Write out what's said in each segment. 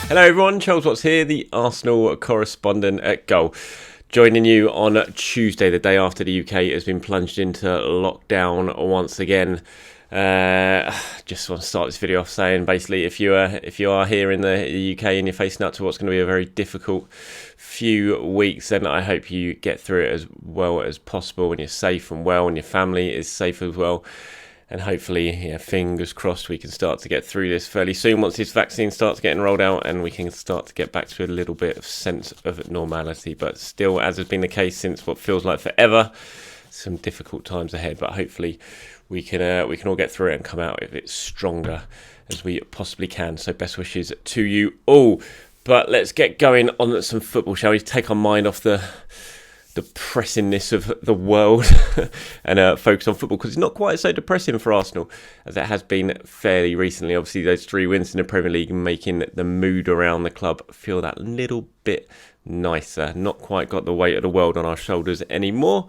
Hello everyone, Charles Watts here, the Arsenal correspondent at Goal. Joining you on Tuesday, the day after the UK has been plunged into lockdown once again. Just want to start this video off saying, basically, if you are here in the UK and you're facing up to what's going to be a very difficult few weeks, then I hope you get through it as well as possible, and you're safe and well, and your family is safe as well. And hopefully, fingers crossed, we can start to get through this fairly soon once this vaccine starts getting rolled out, and we can start to get back to a little bit of sense of normality. But still, as has been the case since what feels like forever, some difficult times ahead. But hopefully, we can all get through it and come out of it stronger as we possibly can. So best wishes to you all. But let's get going on some football, shall we? Take our mind off the depressingness of the world and focus on football, because it's not quite so depressing for Arsenal as it has been fairly recently. Obviously, those 3 wins in the Premier League making the mood around the club feel that little bit nicer. Not quite got the weight of the world on our shoulders anymore,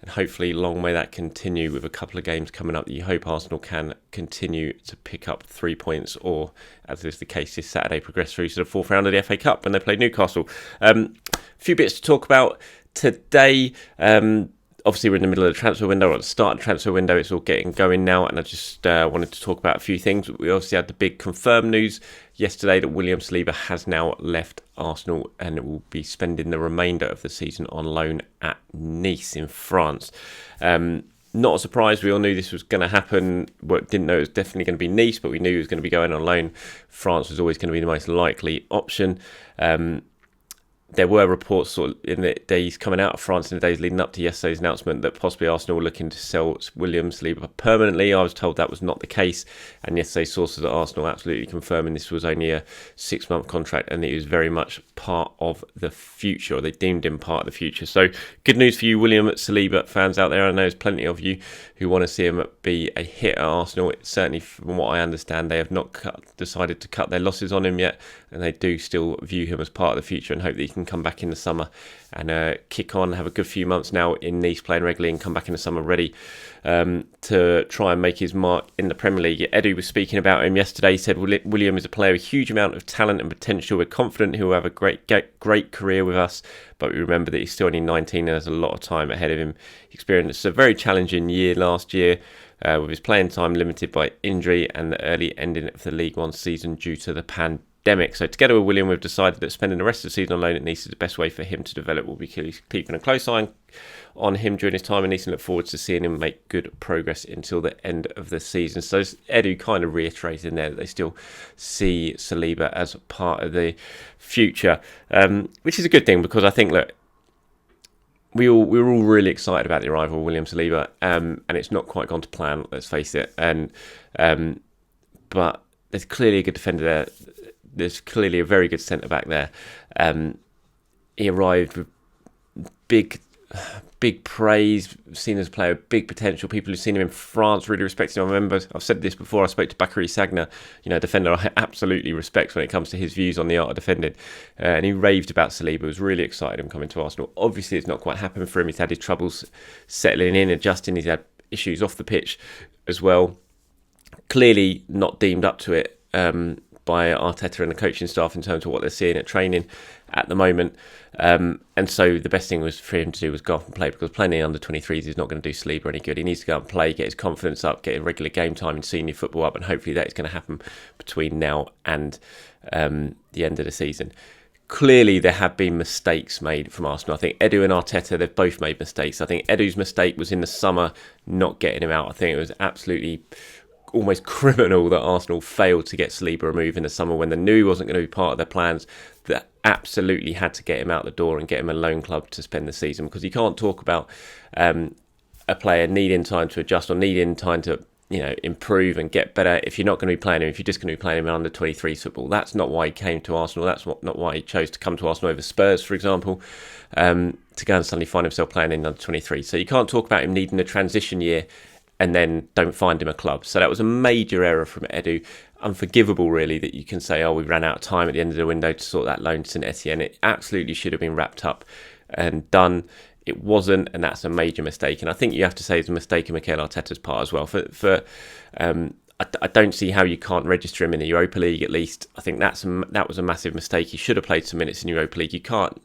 and hopefully long may that continue with a couple of games coming up that you hope Arsenal can continue to pick up 3 points, or as is the case this Saturday, progress through to the 4th round of the FA Cup when they play Newcastle. A few bits to talk about today. Obviously, we're in the middle of the transfer window, or at the start of the transfer window. It's all getting going now, and I just wanted to talk about a few things. We obviously had the big confirmed news yesterday that William Saliba has now left Arsenal and will be spending the remainder of the season on loan at Nice in France. Not a surprise. We all knew this was going to happen. We didn't know it was definitely going to be Nice, but we knew he was going to be going on loan. France was always going to be the most likely option. There were reports sort of in the days coming out of France, in the days leading up to yesterday's announcement, that possibly Arsenal were looking to sell William Saliba permanently. I was told that was not the case, and yesterday's sources at Arsenal absolutely confirming this was only a 6-month contract and it was very much part of the future, or they deemed him part of the future. So good news for you William Saliba fans out there. I know there's plenty of you who want to see him be a hit at Arsenal. Certainly, from what I understand, they have not decided to cut their losses on him yet, and they do still view him as part of the future and hope that he can come back in the summer and kick on, have a good few months now in Nice playing regularly, and come back in the summer ready to try and make his mark in the Premier League. Edu was speaking about him yesterday. He said William is a player with a huge amount of talent and potential. We're confident he will have a great career with us, but we remember that he's still only 19 and there's a lot of time ahead of him. He experienced a very challenging year last year with his playing time limited by injury and the early ending of the League One season due to the pandemic. So together with William, we've decided that spending the rest of the season on loan at Nice is the best way for him to develop. We'll be keeping a close eye on him during his time in Nice and look forward to seeing him make good progress until the end of the season. So Edu kind of reiterated there that they still see Saliba as part of the future, which is a good thing, because I think, look, we were all really excited about the arrival of William Saliba, and it's not quite gone to plan, let's face it. And but there's clearly a good defender there. There's clearly a very good centre-back there. He arrived with big praise, seen as a player with big potential. People who've seen him in France really respected him. I remember, I've said this before, I spoke to Bakary Sagna, defender I absolutely respect when it comes to his views on the art of defending. And he raved about Saliba, was really excited him coming to Arsenal. Obviously, it's not quite happened for him. He's had his troubles settling in, adjusting. He's had issues off the pitch as well. Clearly not deemed up to it by Arteta and the coaching staff in terms of what they're seeing at training at the moment. And so the best thing was for him to do was go off and play, because playing in under 23s is not going to do Saliba any good. He needs to go and play, get his confidence up, get a regular game time and senior football up, and hopefully that is going to happen between now and the end of the season. Clearly, there have been mistakes made from Arsenal. I think Edu and Arteta, they've both made mistakes. I think Edu's mistake was in the summer, not getting him out. I think it was absolutely almost criminal that Arsenal failed to get Saliba removed in the summer when they knew he wasn't going to be part of their plans. That absolutely had to get him out the door and get him a loan club to spend the season, because you can't talk about a player needing time to adjust or needing time to improve and get better if you're not going to be playing him, if you're just going to be playing him in under 23s football. That's not why he came to Arsenal. That's not why he chose to come to Arsenal over Spurs, for example, to go and suddenly find himself playing in under 23. So you can't talk about him needing a transition year and then don't find him a club. So that was a major error from Edu. Unforgivable, really, that you can say, we ran out of time at the end of the window to sort that loan to St Etienne. It absolutely should have been wrapped up and done it wasn't, and that's a major mistake. And I think you have to say it's a mistake on Mikel Arteta's part as well. I don't see how you can't register him in the Europa League at least. I think that was a massive mistake. He should have played some minutes in Europa League. You can't.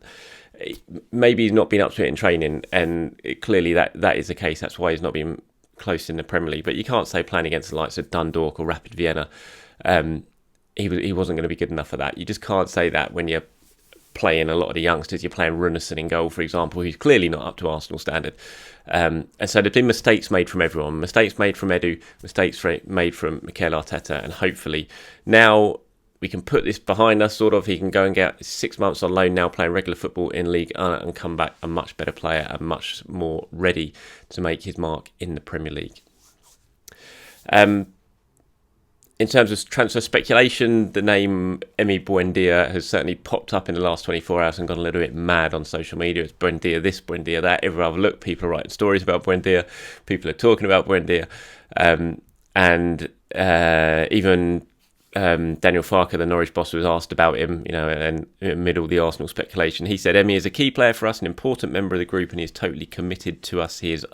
Maybe he's not been up to it in training, and clearly that is the case. That's why he's not been close in the Premier League. But you can't say playing against the likes of Dundalk or Rapid Vienna, he wasn't going to be good enough for that. You just can't say that when you're playing a lot of the youngsters. You're playing Runarsson in goal, for example, who's clearly not up to Arsenal standard. And so there's been mistakes made from everyone. Mistakes made from Edu, mistakes made from Mikel Arteta, and hopefully now we can put this behind us, sort of. He can go and get 6 months on loan now, playing regular football in League and come back a much better player and much more ready to make his mark in the Premier League. In terms of transfer speculation, the name Emi Buendia has certainly popped up in the last 24 hours and gone a little bit mad on social media. It's Buendia this, Buendia that. Everywhere I've looked, people are writing stories about Buendia. People are talking about Buendia. Even Daniel Farke, the Norwich boss, was asked about him, and amid all the Arsenal speculation, he said, Emi is a key player for us, an important member of the group, and he is totally committed to us. He is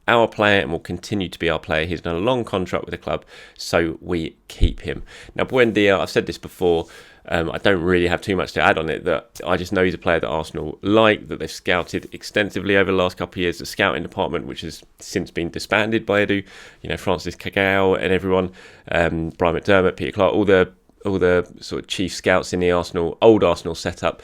our player and will continue to be our player. He's done a long contract with the club, so we keep him. Now, Buendia, I've said this before, I don't really have too much to add on it. That I just know he's a player that Arsenal like, that they've scouted extensively over the last couple of years. The scouting department, which has since been disbanded by Edu, Francis Cagao and everyone, Brian McDermott, Peter Clark, all the sort of chief scouts in the old Arsenal setup,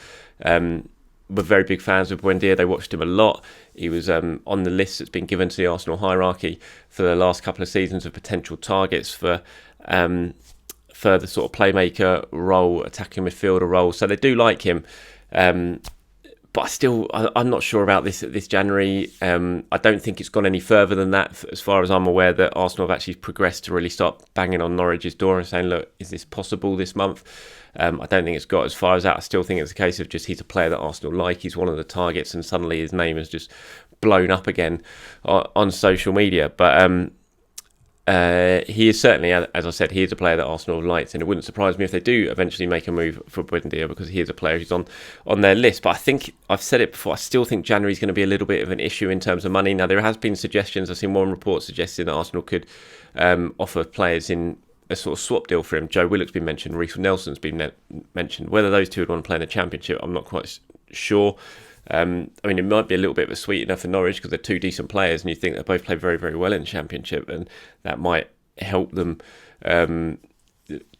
were very big fans of Buendia. They watched him a lot. He was on the list that's been given to the Arsenal hierarchy for the last couple of seasons of potential targets for the sort of playmaker role, attacking midfielder role. So they do like him. But I'm not sure about this January. I don't think it's gone any further than that, as far as I'm aware, that Arsenal have actually progressed to really start banging on Norwich's door and saying, look, is this possible this month? I don't think it's got as far as that. I still think it's a case of just he's a player that Arsenal like. He's one of the targets, and suddenly his name has just blown up again on social media. But he is certainly, as I said, he is a player that Arsenal likes, and it wouldn't surprise me if they do eventually make a move for Buendia, because he is a player who's on their list. But I think, I've said it before, I still think January is going to be a little bit of an issue in terms of money. Now, there has been suggestions, I've seen one report suggesting that Arsenal could offer players in a sort of swap deal for him. Joe Willock's been mentioned, Reece Nelson's been mentioned. Whether those two would want to play in the Championship, I'm not quite sure. It might be a little bit of a sweetener for Norwich because they're two decent players, and you think they both play very, very well in the Championship, and that might help them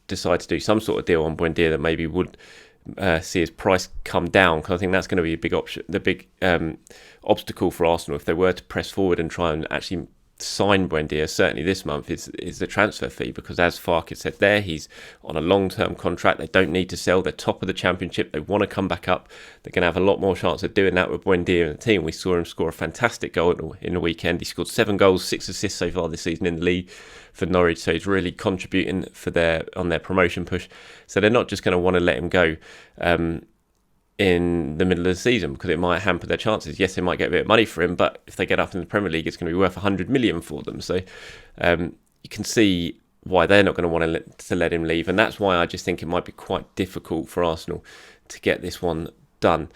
decide to do some sort of deal on Buendia that maybe would see his price come down, because I think that's going to be a big option, the big obstacle for Arsenal if they were to press forward and try and actually sign Buendia, certainly this month, is the transfer fee, because as Farke said there, he's on a long-term contract. They don't need to sell. They're top of the Championship. They want to come back up. They're going to have a lot more chance of doing that with Buendia in the team. We saw him score a fantastic goal in the weekend. He scored 7 goals, 6 assists so far this season in the league for Norwich, so he's really contributing on their promotion push. So they're not just going to want to let him go in the middle of the season, because it might hamper their chances. Yes, they might get a bit of money for him, but if they get up in the Premier League, it's going to be worth 100 million for them. So you can see why they're not going to want to let him leave, and that's why I just think it might be quite difficult for Arsenal to get this one done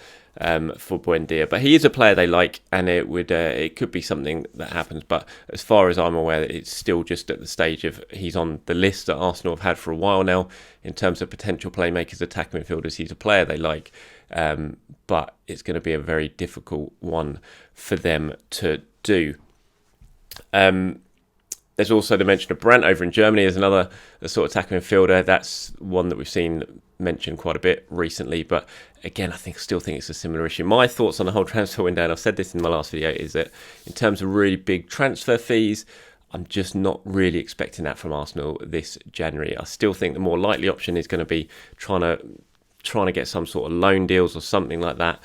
for Buendia. But he is a player they like, and it could be something that happens. But as far as I'm aware, it's still just at the stage of he's on the list that Arsenal have had for a while now in terms of potential playmakers, attacking midfielders. He's a player they like. But it's going to be a very difficult one for them to do. There's also the mention of Brandt over in Germany as another sort of attacking midfielder. That's one that we've seen mentioned quite a bit recently. But again, still think it's a similar issue. My thoughts on the whole transfer window, and I've said this in my last video, is that in terms of really big transfer fees, I'm just not really expecting that from Arsenal this January. I still think the more likely option is going to be trying to get some sort of loan deals or something like that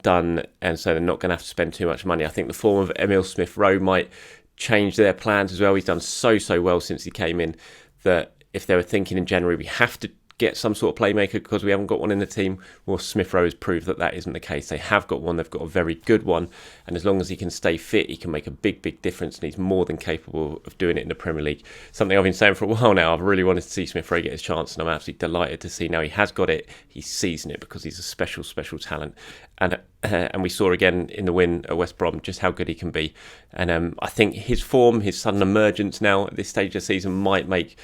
done, and so they're not going to have to spend too much money. I think the form of Emil Smith-Rowe might change their plans as well. He's done so well since he came in, that if they were thinking in January we have to get some sort of playmaker because we haven't got one in the team. Well, Smith Rowe has proved that isn't the case. They have got one. They've got a very good one. And as long as he can stay fit, he can make a big difference. And he's more than capable of doing it in the Premier League. Something I've been saying for a while now. I've really wanted to see Smith Rowe get his chance. And I'm absolutely delighted to see now he has got it. He's seizing it because he's a special talent. And we saw again in the win at West Brom just how good he can be. And I think his form, his sudden emergence now at this stage of the season might make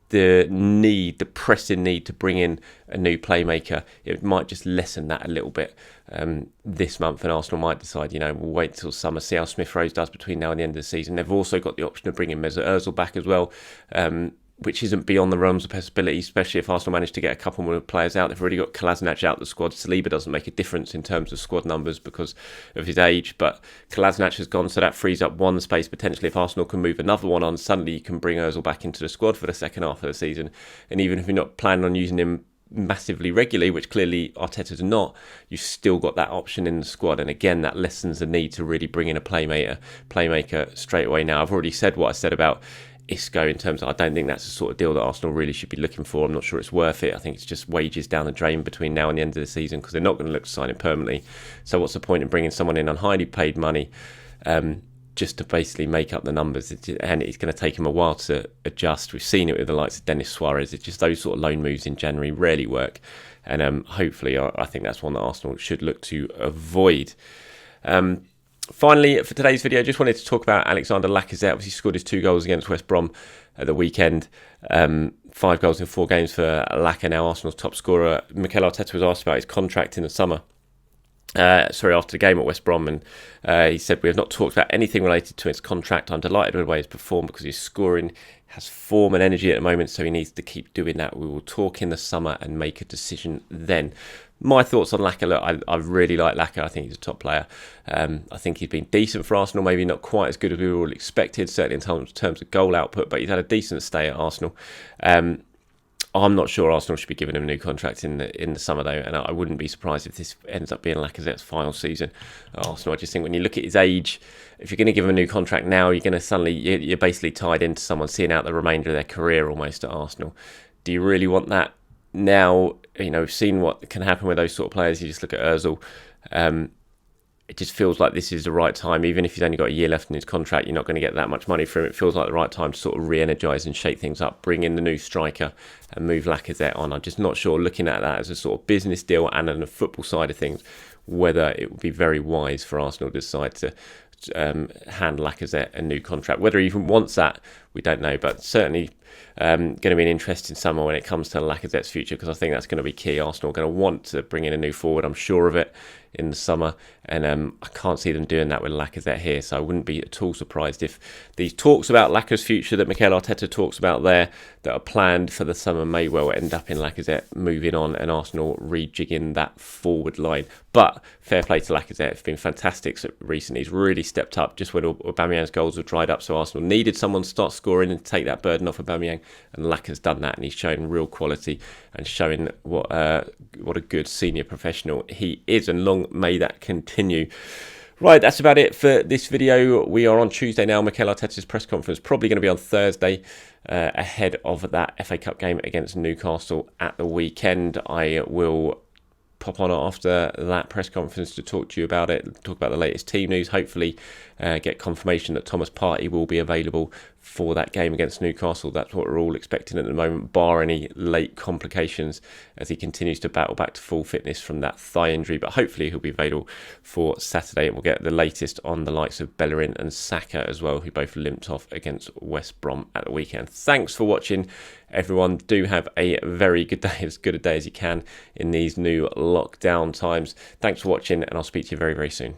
the pressing need to bring in a new playmaker, it might just lessen that a little bit this month, and Arsenal might decide, we'll wait till summer, see how Smith Rowe does between now and the end of the season. They've also got the option of bringing Mesut Ozil back as well, which isn't beyond the realms of possibility, especially if Arsenal manage to get a couple more players out. They've already got Kolasinac out the squad. Saliba doesn't make a difference in terms of squad numbers because of his age, but Kolasinac has gone, so that frees up one space potentially. If Arsenal can move another one on, suddenly you can bring Ozil back into the squad for the second half of the season. And even if you're not planning on using him massively regularly, which clearly Arteta's not, you've still got that option in the squad. And again, that lessens the need to really bring in a playmaker straight away. Now, I've already said what I said about Isco in terms of I don't think that's the sort of deal that Arsenal really should be looking for. I'm not sure it's worth it. I think it's just wages down the drain between now and the end of the season because they're not going to look to sign him permanently. So what's the point in bringing someone in on highly paid money just to basically make up the numbers? And it's going to take him a while to adjust. We've seen it with the likes of Denis Suarez. It's just those sort of loan moves in January rarely work. And hopefully I think that's one that Arsenal should look to avoid. Finally, for today's video, I just wanted to talk about Alexandre Lacazette. Obviously scored his 2 goals against West Brom at the weekend. 5 goals in 4 games for Lacazette, now Arsenal's top scorer. Mikel Arteta was asked about his contract in the summer. After the game at West Brom, and he said, "We have not talked about anything related to his contract. I'm delighted with the way he's performed because he's scoring, has form and energy at the moment, so he needs to keep doing that. We will talk in the summer and make a decision then." My thoughts on Lacazette, look, I really like Lacazette. I think he's a top player. I think he's been decent for Arsenal, maybe not quite as good as we were all expected, certainly in terms of goal output, but he's had a decent stay at Arsenal. I'm not sure Arsenal should be giving him a new contract in the summer, though, and I wouldn't be surprised if this ends up being Lacazette's final season at Arsenal. I just think when you look at his age, if you're going to give him a new contract now, you're going to suddenly, you're basically tied into someone seeing out the remainder of their career almost at Arsenal. Do you really want that now? We've seen what can happen with those sort of players. You just look at Ozil. It just feels like this is the right time. Even if he's only got a year left in his contract, you're not going to get that much money for him. It feels like the right time to sort of re-energise and shake things up, bring in the new striker and move Lacazette on. I'm just not sure, looking at that as a sort of business deal and on the football side of things, whether it would be very wise for Arsenal to decide to hand Lacazette a new contract. Whether he even wants that, we don't know, but certainly going to be an interesting summer when it comes to Lacazette's future, because I think that's going to be key. Arsenal are going to want to bring in a new forward, I'm sure of it, in the summer, and I can't see them doing that with Lacazette here, so I wouldn't be at all surprised if these talks about Lacazette's future that Mikel Arteta talks about there that are planned for the summer may well end up in Lacazette moving on and Arsenal rejigging that forward line. But fair play to Lacazette, it's been fantastic recently. He's really stepped up just when Aubameyang's goals were dried up, so Arsenal needed someone to start scoring and take that burden off Aubameyang, and Lacazette's done that, and he's shown real quality and showing what a good senior professional he is, and long may that continue. Right, that's about it for this video. We are on Tuesday now. Mikel Arteta's press conference probably going to be on Thursday ahead of that FA Cup game against Newcastle at the weekend. I will pop on after that press conference to talk to you about it, talk about the latest team news, hopefully get confirmation that Thomas Partey will be available for that game against Newcastle. That's what we're all expecting at the moment, bar any late complications as he continues to battle back to full fitness from that thigh injury, but hopefully he'll be available for Saturday, and we'll get the latest on the likes of Bellerin and Saka as well, who both limped off against West Brom at the weekend. Thanks for watching, everyone. Do have a very good day, as good a day as you can in these new lockdown times. Thanks for watching, and I'll speak to you very, very soon.